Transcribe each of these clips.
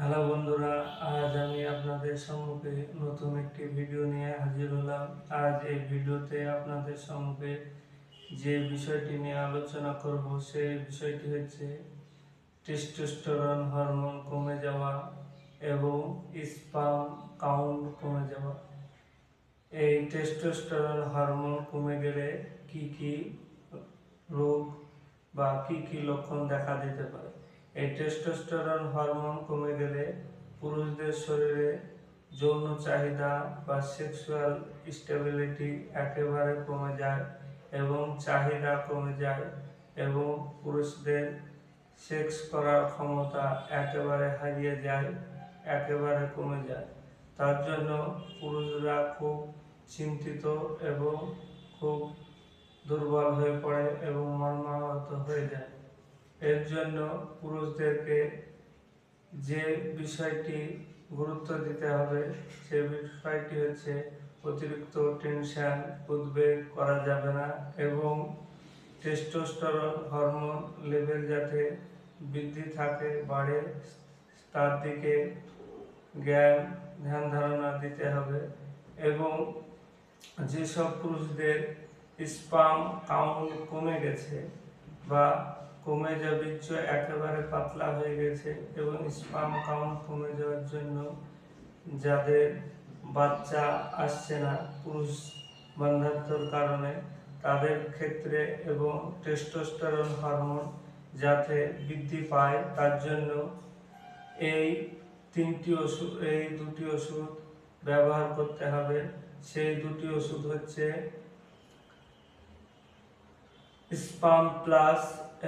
Hello বন্ধুরা, আজ আমি আপনাদের সম্মুখে নতুন একটি ভিডিও নিয়ে হাজির হলাম। আজ এই ভিডিওতে আপনাদের সম্মুখে যে বিষয়টি নিয়ে আলোচনা করব সেই বিষয়টি হচ্ছে টেস্টোস্টেরন হরমোন কমে যাওয়া এবং স্পার্ম কাউন্ট কমে যাওয়া। এই টেস্টোস্টেরন হরমোন কমে গেলে কি কি রোগ বা কি লক্ষণ দেখা দিতে পারে। এই টেস্টোস্টেরন হরমোন কমে গেলে পুরুষদের শরীরে যৌন চাহিদা বা সেক্সুয়াল স্টেবিলিটি একেবারে কমে যায় এবং চাহিদা কমে যায় এবং পুরুষদের সেক্স করার ক্ষমতা একেবারে হারিয়ে যায়, একেবারে কমে যায়। তার জন্য পুরুষরা খুব চিন্তিত এবং খুব দুর্বল হয়ে পড়ে এবং মর্মাহত হয়ে যায়। এর জন্য পুরুষদেরকে যে বিষয়টি গুরুত্ব দিতে হবে সে বিষয়টি হচ্ছে অতিরিক্ত টেনশন উদ্বেগ করা যাবে না এবং টেস্টোস্টেরন হরমোন লেভেল যাতে বৃদ্ধি থাকে বাড়ে তার দিকে ধ্যান ধারণা দিতে হবে। এবং যেসব পুরুষদের স্পার্ম কাউন্ট কমে গেছে বা কমে যাওয়া বীর্য একেবারে পাতলা হয়ে গেছে এবং স্পার্ম কাউন্ট কমে যাওয়ার জন্য যাদের বাচ্চা আসছে না পুরুষ বন্ধ্যাত্বর কারণে, তাদের ক্ষেত্রে এবং টেস্টোস্টেরন হরমোন যাতে বৃদ্ধি পায় তার জন্য এই দুটি ওষুধ ব্যবহার করতে হবে। সেই দুটি ওষুধ হচ্ছে স্পার্ম প্লাস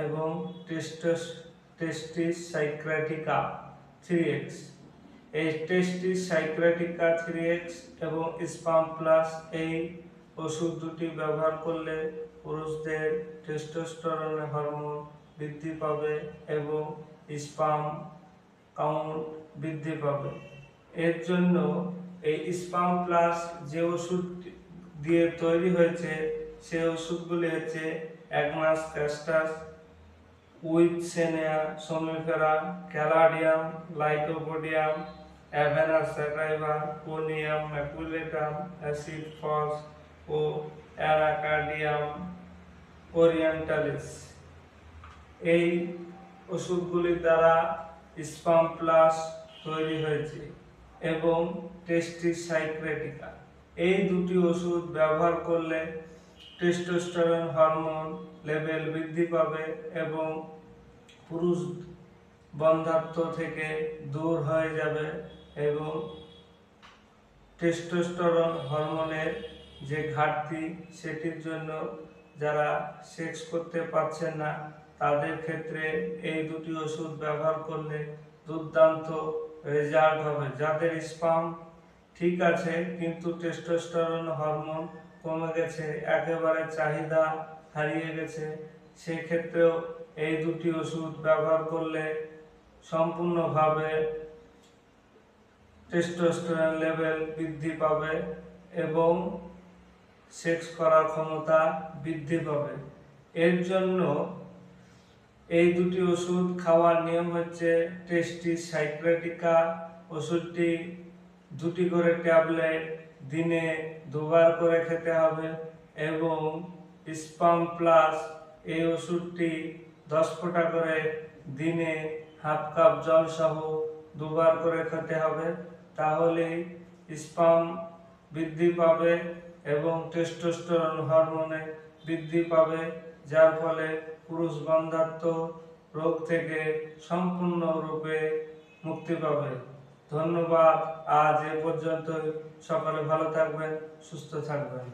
এবং টেস্টিস সাইক্রাটিকা 3x। এই টেস্টিস সাইক্রাটিকা 3x এবং স্পার্ম প্লাস এই ওষুধ দুটি ব্যবহার করলে পুরুষদের টেস্টোস্টেরন হরমোন বৃদ্ধি পাবে এবং স্পার্ম কাউন্ট বৃদ্ধি পাবে। এর জন্য এই স্পার্ম প্লাস যে ওষুধ দিয়ে তৈরি হয়েছে সেই ওষুধগুলি হচ্ছে agnus castus, withania somnifera, caladium, lycopodium, avena sativa, conium maculatum, acid phos ও অ্যানাকার্ডিয়াম ওরিয়েন্টালিস। এই ওষুধগুলির দ্বারা স্পার্ম প্লাস তৈরি হয়েছে এবং টেস্টিস সাইক্রেটিকা। এই দুটি ওষুধ ব্যবহার করলে টেস্টোস্টেরন হরমোন লেভেল বৃদ্ধি পাবে এবং পুরুষ বন্ধ্যাত্ব থেকে দূর হয়ে যাবে এবং টেস্টোস্টেরন হরমোনের যে ঘাটতি সেটির জন্য যারা সেক্স করতে পারছেন না তাদের ক্ষেত্রে এই দুটি ওষুধ ব্যবহার করলে দুর্দান্ত রেজাল্ট হবে। যাদের স্পার্ম ঠিক আছে কিন্তু টেস্টোস্টেরন হরমোন কমে গেছে, একেবারে চাহিদা হারিয়ে গেছে, সেক্ষেত্রেও এই দুটি ওষুধ ব্যবহার করলে সম্পূর্ণভাবে টেস্টোস্টেরন লেভেল বৃদ্ধি পাবে এবং সেক্স করার ক্ষমতা বৃদ্ধি পাবে। এর জন্য এই দুটি ওষুধ খাওয়ার নিয়ম হচ্ছে টেস্টিস সাইক্রেটিকা ওষুধটি 2টি করে ট্যাবলেট দিনে 2বার করে খেতে হবে এবং স্পার্ম প্লাস এই ওষুধটি 10 ফোঁটা করে দিনে হাফ কাপ জল সহ 2বার করে খেতে হবে। তাহলে স্পার্ম বৃদ্ধি পাবে এবং টেস্টোস্টেরন হরমোনে বৃদ্ধি পাবে, যার ফলে পুরুষ বন্ধ্যাত্ব রোগ থেকে সম্পূর্ণরূপে মুক্তি পাবে। ধন্যবাদ। আজ এ পর্যন্ত। সকলে ভালো থাকবেন, সুস্থ থাকবেন।